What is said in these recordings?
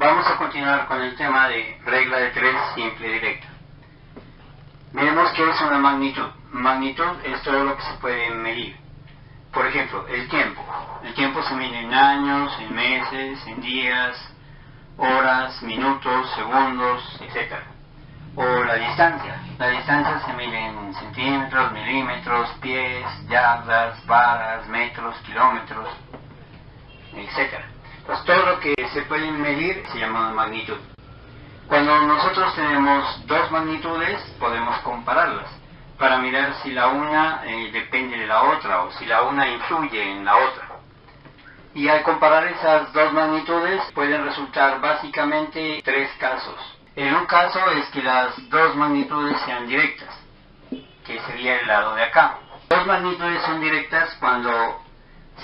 Vamos a continuar con el tema de regla de 3 simple y directa. Miremos qué es una magnitud. Magnitud es todo lo que se puede medir. Por ejemplo, el tiempo. El tiempo se mide en años, en meses, en días, horas, minutos, segundos, etc. O la distancia. La distancia se mide en centímetros, milímetros, pies, yardas, varas, metros, kilómetros, etc. Pues todo lo que se puede medir se llama magnitud. Cuando nosotros tenemos dos magnitudes, podemos compararlas para mirar si la una depende de la otra o si la una influye en la otra. Y al comparar esas dos magnitudes pueden resultar básicamente tres casos. En un caso es que las dos magnitudes sean directas, que sería el lado de acá. Dos magnitudes son directas cuando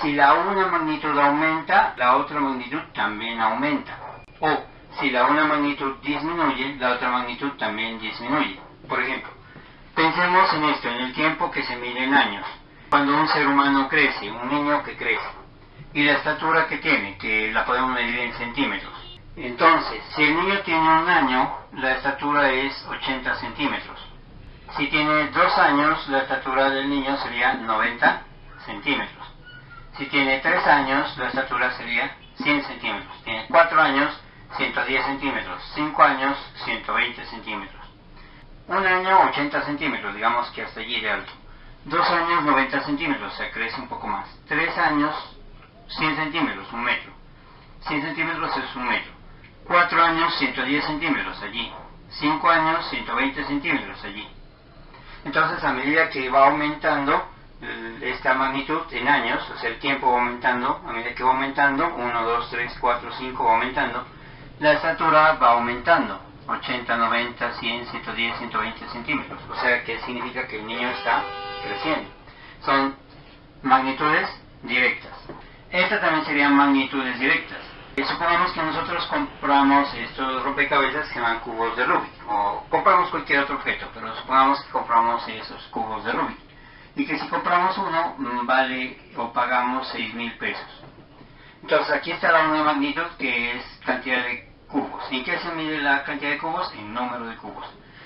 si la una magnitud aumenta, la otra magnitud también aumenta. O si la una magnitud disminuye, la otra magnitud también disminuye. Por ejemplo, pensemos en esto, en el tiempo que se mide en años. Cuando un ser humano crece, un niño que crece, y la estatura que tiene, que la podemos medir en centímetros. Entonces, si el niño tiene un año, la estatura es 80 centímetros. Si tiene 2 años, la estatura del niño sería 90 centímetros. Si tiene 3 años, la estatura sería 100 centímetros. Tiene 4 años, 110 centímetros. 5 años, 120 centímetros. 1 año, 80 centímetros, digamos que hasta allí de alto. 2 años, 90 centímetros, o sea, crece un poco más. 3 años, 100 centímetros, 1 metro. 100 centímetros es 1 metro. 4 años, 110 centímetros, allí. 5 años, 120 centímetros, allí. Entonces, a medida que va aumentando esta magnitud en años, o sea, el tiempo va aumentando, a medida que va aumentando, 1, 2, 3, 4, 5 va aumentando, la estatura va aumentando, 80, 90, 100, 110, 120 centímetros, o sea, que significa que el niño está creciendo. Son magnitudes directas. Estas también serían magnitudes directas. Supongamos que nosotros compramos estos rompecabezas que se llaman cubos de Rubik, o compramos cualquier otro objeto, pero supongamos que compramos esos cubos de Rubik. Y que si compramos uno, vale o pagamos 6,000 pesos. Entonces aquí está una magnitud que es cantidad de cubos. ¿En qué se mide la cantidad de cubos? En número de cubos.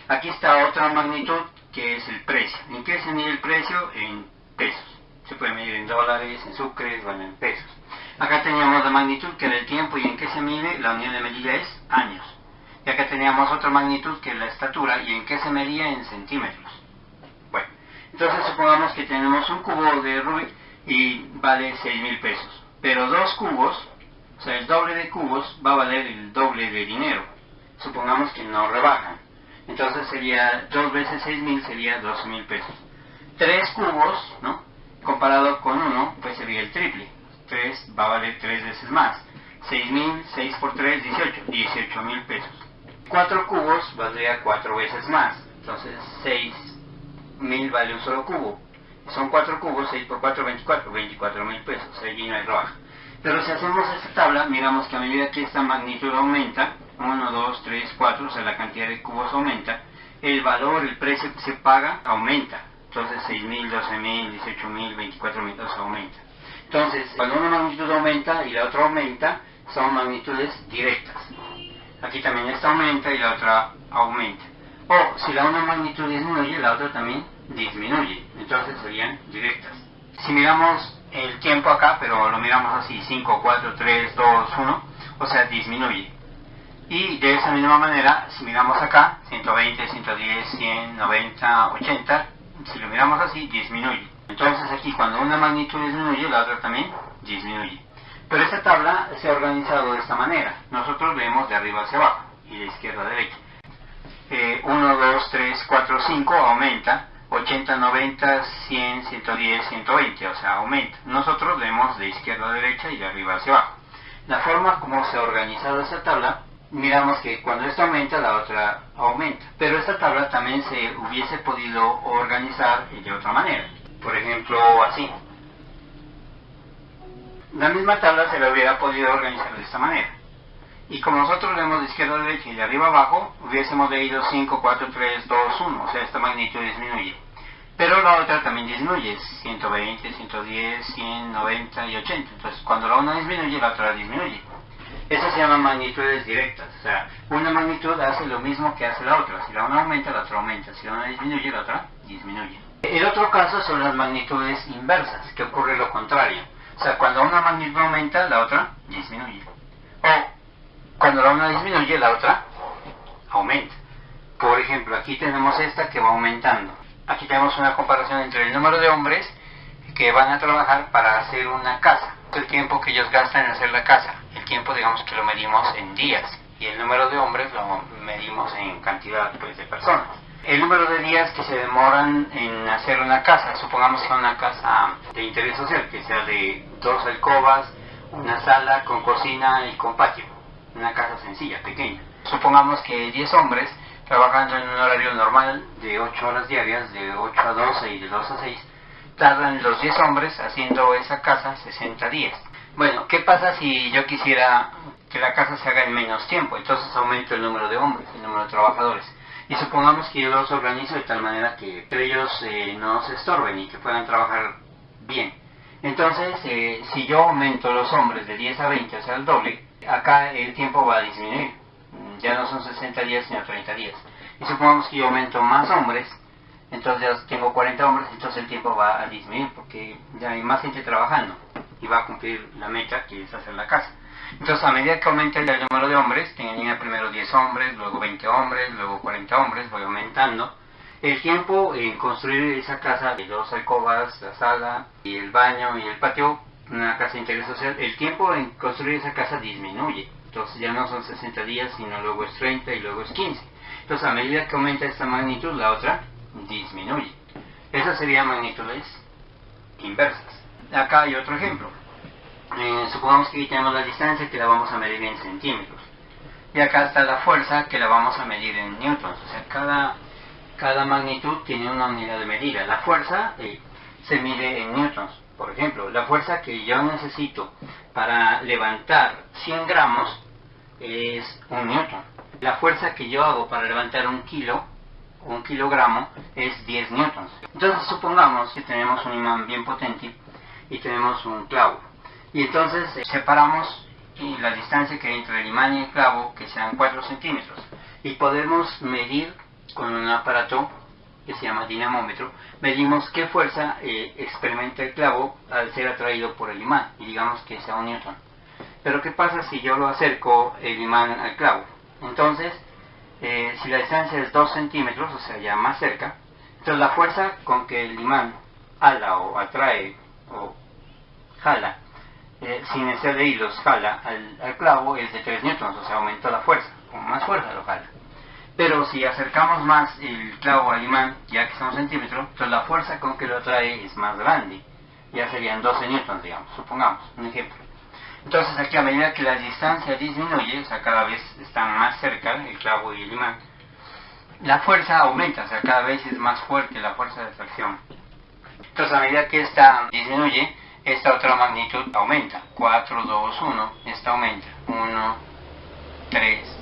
Aquí está otra magnitud que es el precio. ¿En qué se mide el precio? En pesos. Se puede medir en dólares, en sucres, bueno, en pesos. Acá teníamos la magnitud que era el tiempo y en qué se mide, la unidad de medida es años. Y acá teníamos otra magnitud que es la estatura y en qué se medía en centímetros. Bueno, entonces supongamos que tenemos un cubo de Rubik y vale 6,000 pesos. Pero 2 cubos, o sea el doble de cubos, va a valer el doble de dinero. Supongamos que no rebajan. Entonces sería 2 veces 6,000 sería 12,000 pesos. 3 cubos, ¿no? Comparado con 1, pues sería el triple. 3 va a valer 3 veces más. 6,000, 6 por 3, 18,000 pesos. 4 cubos valdría 4 veces más. Entonces 6,000 vale un solo cubo. Son 4 cubos, 6 por 4, 24,000 pesos. Allí no hay rebaja. Pero si hacemos esta tabla, miramos que a medida que esta magnitud aumenta, 1, 2, 3, 4, o sea la cantidad de cubos aumenta, el valor, el precio que se paga aumenta. Entonces 6,000, 12,000, 18,000, 24,000 pesos aumenta. Entonces, cuando una magnitud aumenta y la otra aumenta, son magnitudes directas. Aquí también esta aumenta y la otra aumenta. O si la una magnitud disminuye, la otra también disminuye. Entonces serían directas. Si miramos el tiempo acá, pero lo miramos así, 5, 4, 3, 2, 1, o sea, disminuye. Y de esa misma manera, si miramos acá, 120, 110, 100, 90, 80, si lo miramos así, disminuye. Entonces aquí cuando una magnitud disminuye, la otra también disminuye. Pero esta tabla se ha organizado de esta manera. Nosotros vemos de arriba hacia abajo y de izquierda a derecha. 1, 2, 3, 4, 5 aumenta, 80, 90, 100, 110, 120, o sea, aumenta. Nosotros vemos de izquierda a derecha y de arriba hacia abajo. La forma como se ha organizado esta tabla, miramos que cuando esta aumenta, la otra aumenta. Pero esta tabla también se hubiese podido organizar de otra manera. Por ejemplo, así. La misma tabla se la hubiera podido organizar de esta manera. Y como nosotros leemos de izquierda a derecha y de arriba a abajo, hubiésemos leído 5, 4, 3, 2, 1, o sea, esta magnitud disminuye. Pero la otra también disminuye, 120, 110, 100, 90 y 80. Entonces, cuando la una disminuye, la otra disminuye. Eso se llama magnitudes directas, o sea, una magnitud hace lo mismo que hace la otra. Si la una aumenta, la otra aumenta. Si la una disminuye, la otra disminuye. El otro caso son las magnitudes inversas, que ocurre lo contrario. O sea, cuando una magnitud aumenta, la otra disminuye. O cuando la una disminuye, la otra aumenta. Por ejemplo, aquí tenemos esta que va aumentando. Aquí tenemos una comparación entre el número de hombres que van a trabajar para hacer una casa. El tiempo que ellos gastan en hacer la casa. El tiempo, digamos, que lo medimos en días. Y el número de hombres lo medimos en cantidad, pues, de personas. El número de días que se demoran en hacer una casa, supongamos que una casa de interés social, que sea de 2 alcobas, una sala con cocina y con patio. Una casa sencilla, pequeña. Supongamos que 10 hombres trabajando en un horario normal de 8 horas diarias, de 8 a 12 y de 2 a 6, tardan los 10 hombres haciendo esa casa 60 días. Bueno, ¿qué pasa si yo quisiera que la casa se haga en menos tiempo? Entonces aumento el número de hombres, el número de trabajadores. Y supongamos que yo los organizo de tal manera que ellos no se estorben y que puedan trabajar bien. Entonces, si yo aumento los hombres de 10 a 20, o sea, el doble, acá el tiempo va a disminuir. Ya no son 60 días, sino 30 días. Y supongamos que yo aumento más hombres, entonces ya tengo 40 hombres, entonces el tiempo va a disminuir porque ya hay más gente trabajando y va a cumplir la meta que es hacer la casa. Entonces, a medida que aumenta el número de hombres, tenía primero 10 hombres, luego 20 hombres, luego 40 hombres, voy aumentando. El tiempo en construir esa casa de 2 alcobas, la sala, y el baño y el patio, una casa de interés social, el tiempo en construir esa casa disminuye. Entonces ya no son 60 días, sino luego es 30 y luego es 15. Entonces, a medida que aumenta esta magnitud, la otra disminuye. Esas serían magnitudes inversas. Acá hay otro ejemplo. Supongamos que aquí tenemos la distancia que la vamos a medir en centímetros. Y acá está la fuerza que la vamos a medir en newtons. O sea, cada magnitud tiene una unidad de medida. La fuerza se mide en newtons. Por ejemplo, la fuerza que yo necesito para levantar 100 gramos es 1 newton. La fuerza que yo hago para levantar 1 kilogramo es 10 newtons. Entonces, supongamos que tenemos un imán bien potente y tenemos un clavo. Y entonces separamos la distancia que hay entre el imán y el clavo, que sean 4 centímetros. Y podemos medir con un aparato que se llama dinamómetro, medimos qué fuerza experimenta el clavo al ser atraído por el imán, y digamos que sea 1 newton. Pero ¿qué pasa si yo lo acerco el imán al clavo? Entonces, si la distancia es 2 centímetros, o sea, ya más cerca, entonces la fuerza con que el imán ala o atrae o jala, sin necesidad de hilos, jala al clavo es de 3 newtons, o sea, aumenta la fuerza, con más fuerza lo jala. Pero si acercamos más el clavo al imán, ya que son 1 centímetro, entonces la fuerza con que lo atrae es más grande, ya serían 12 newtons, digamos, supongamos, un ejemplo. Entonces aquí, a medida que la distancia disminuye, o sea, cada vez están más cerca el clavo y el imán, la fuerza aumenta, o sea, cada vez es más fuerte la fuerza de atracción. Entonces, a medida que esta disminuye, esta otra magnitud aumenta. 4, 2, 1, esta aumenta. 1, 3,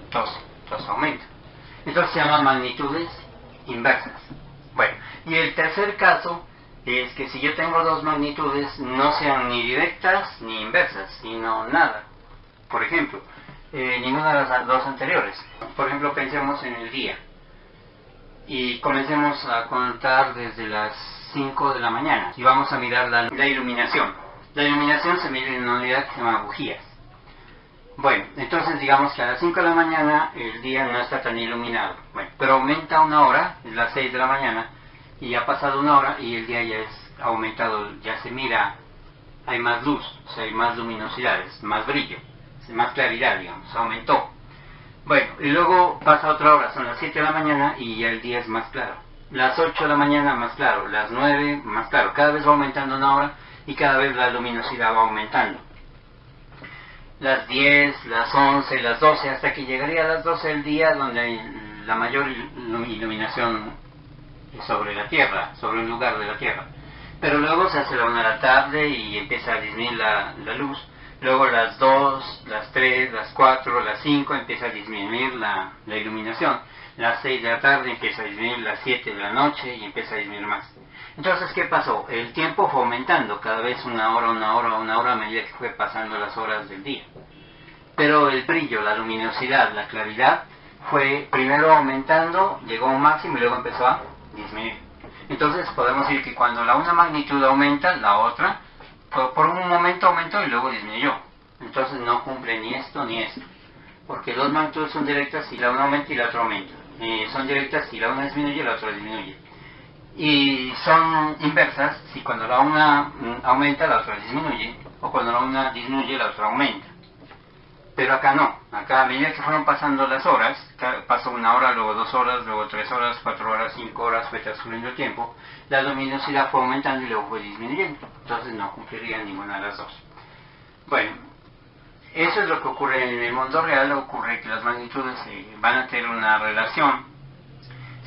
2, entonces aumenta. Entonces se llaman magnitudes inversas. Bueno, y el tercer caso es que si yo tengo dos magnitudes, no sean ni directas ni inversas, sino nada. Por ejemplo, ninguna de las dos anteriores. Por ejemplo, pensemos en el día. Y comencemos a contar desde las 5 de la mañana. Y vamos a mirar la iluminación. La iluminación se mide en una unidad que se llama bujías. Bueno, entonces digamos que a las 5 de la mañana el día no está tan iluminado. Bueno, pero aumenta una hora, es las 6 de la mañana, y ha pasado una hora y el día ya es aumentado, ya se mira, hay más luz, o sea, hay más luminosidad, más brillo, más claridad, digamos, aumentó. Bueno, y luego pasa otra hora, son las 7 de la mañana y ya el día es más claro. Las 8 de la mañana más claro, las 9 más claro, cada vez va aumentando una hora y cada vez la luminosidad va aumentando. Las 10, las 11, las 12, hasta que llegaría a las 12 del día donde hay la mayor iluminación sobre la Tierra, sobre un lugar de la Tierra. Pero luego se hace la 1 de la tarde y empieza a disminuir la luz. Luego las 2, las 3, las 4, las 5 empieza a disminuir la iluminación. Las 6 de la tarde empieza a disminuir, las 7 de la noche y empieza a disminuir más. Entonces, ¿qué pasó? El tiempo fue aumentando, cada vez una hora a medida que fue pasando las horas del día. Pero el brillo, la luminosidad, la claridad fue primero aumentando, llegó a un máximo y luego empezó a disminuir. Entonces podemos decir que cuando una magnitud aumenta, la otra por un momento aumentó y luego disminuyó. Entonces no cumple ni esto ni esto, porque dos magnitudes son directas si la una aumenta y la otra aumenta. Son directas si la una disminuye y la otra disminuye. Y son inversas si cuando la una aumenta la otra disminuye, o cuando la una disminuye la otra aumenta. Pero acá no, acá a medida que fueron pasando las horas, pasó una hora, luego 2 horas, luego 3 horas, 4 horas, 5 horas, fue transcurriendo el tiempo, la luminosidad fue aumentando y luego fue disminuyendo, entonces no cumpliría ninguna de las dos. Bueno, eso es lo que ocurre en el mundo real. Ocurre que las magnitudes van a tener una relación,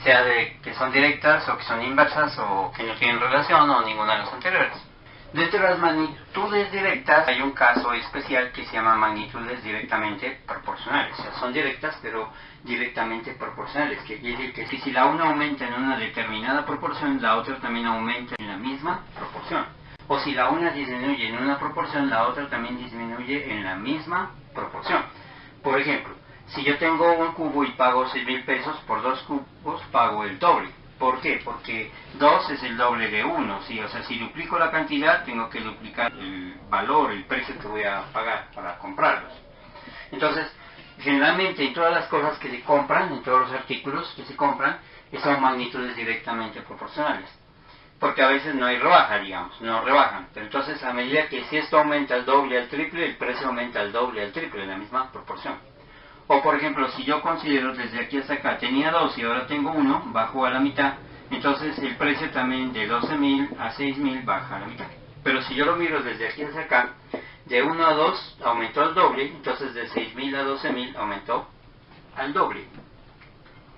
sea de que son directas o que son inversas o que no tienen relación o ninguna de las anteriores. Dentro de las magnitudes directas hay un caso especial que se llama magnitudes directamente proporcionales. O sea, son directas pero directamente proporcionales, que quiere decir que si la una aumenta en una determinada proporción, la otra también aumenta en la misma proporción. O si la una disminuye en una proporción, la otra también disminuye en la misma proporción. Por ejemplo, si yo tengo un cubo y pago 6,000 pesos, por 2 cubos pago el doble. ¿Por qué? Porque 2 es el doble de 1, ¿sí? O sea, si duplico la cantidad, tengo que duplicar el valor, el precio que voy a pagar para comprarlos. Entonces, generalmente en todas las cosas que se compran, en todos los artículos que se compran, son magnitudes directamente proporcionales. Porque a veces no hay rebaja, digamos, no rebajan. Pero entonces, a medida que si esto aumenta al doble, al triple, el precio aumenta al doble, al triple, en la misma proporción. O por ejemplo, si yo considero desde aquí hasta acá tenía 2 y ahora tengo 1, bajo a la mitad, entonces el precio también de 12,000 a 6,000 baja a la mitad. Pero si yo lo miro desde aquí hasta acá, de 1 a 2 aumentó al doble, entonces de 6,000 a 12,000 aumentó al doble.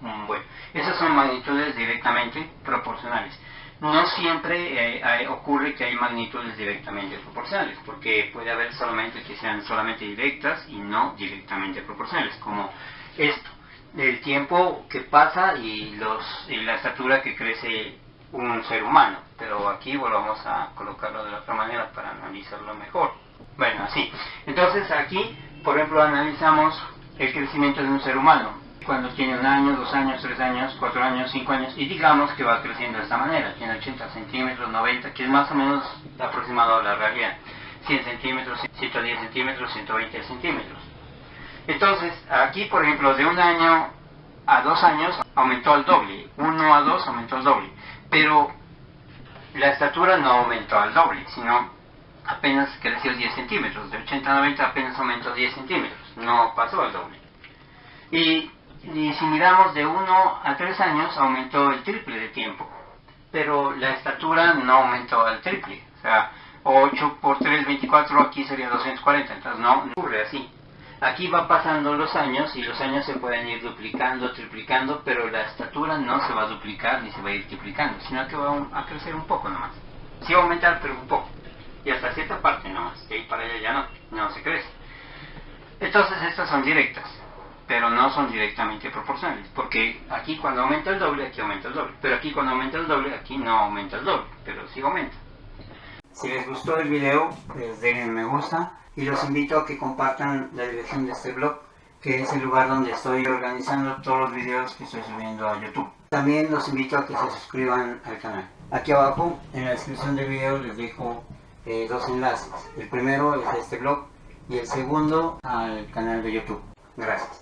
Bueno, esas son magnitudes directamente proporcionales. No siempre ocurre que hay magnitudes directamente proporcionales, porque puede haber solamente que sean solamente directas y no directamente proporcionales, como esto, el tiempo que pasa y la estatura que crece un ser humano. Pero aquí volvamos a colocarlo de la otra manera para analizarlo mejor. Bueno, así. Entonces aquí, por ejemplo, analizamos el crecimiento de un ser humano. Cuando tiene 1 año, 2 años, 3 años, 4 años, 5 años, y digamos que va creciendo de esta manera, tiene 80 centímetros, 90, que es más o menos aproximado a la realidad, 100 centímetros, 110 centímetros, 120 centímetros. Entonces, aquí por ejemplo, de 1 año a 2 años aumentó al doble, 1 a 2 aumentó al doble, pero la estatura no aumentó al doble, sino apenas creció 10 centímetros, de 80 a 90 apenas aumentó 10 centímetros, no pasó al doble. Y si miramos de 1 a 3 años, aumentó el triple de tiempo, pero la estatura no aumentó al triple. O sea, 8 por 3, 24, aquí sería 240, entonces no ocurre así. Aquí va pasando los años y los años se pueden ir duplicando, triplicando, pero la estatura no se va a duplicar ni se va a ir triplicando, sino que va a crecer un poco nomás. Sí va a aumentar, pero un poco. Y hasta cierta parte nomás, de ahí para allá ya no se crece. Entonces estas son directas, pero no son directamente proporcionales, porque aquí cuando aumenta el doble, aquí aumenta el doble, pero aquí cuando aumenta el doble, aquí no aumenta el doble, pero sí aumenta. Si les gustó el video, pues denle me gusta y los invito a que compartan la dirección de este blog, que es el lugar donde estoy organizando todos los videos que estoy subiendo a YouTube. También los invito a que se suscriban al canal. Aquí abajo, en la descripción del video, les dejo 2 enlaces. El primero es a este blog y el segundo al canal de YouTube. Gracias.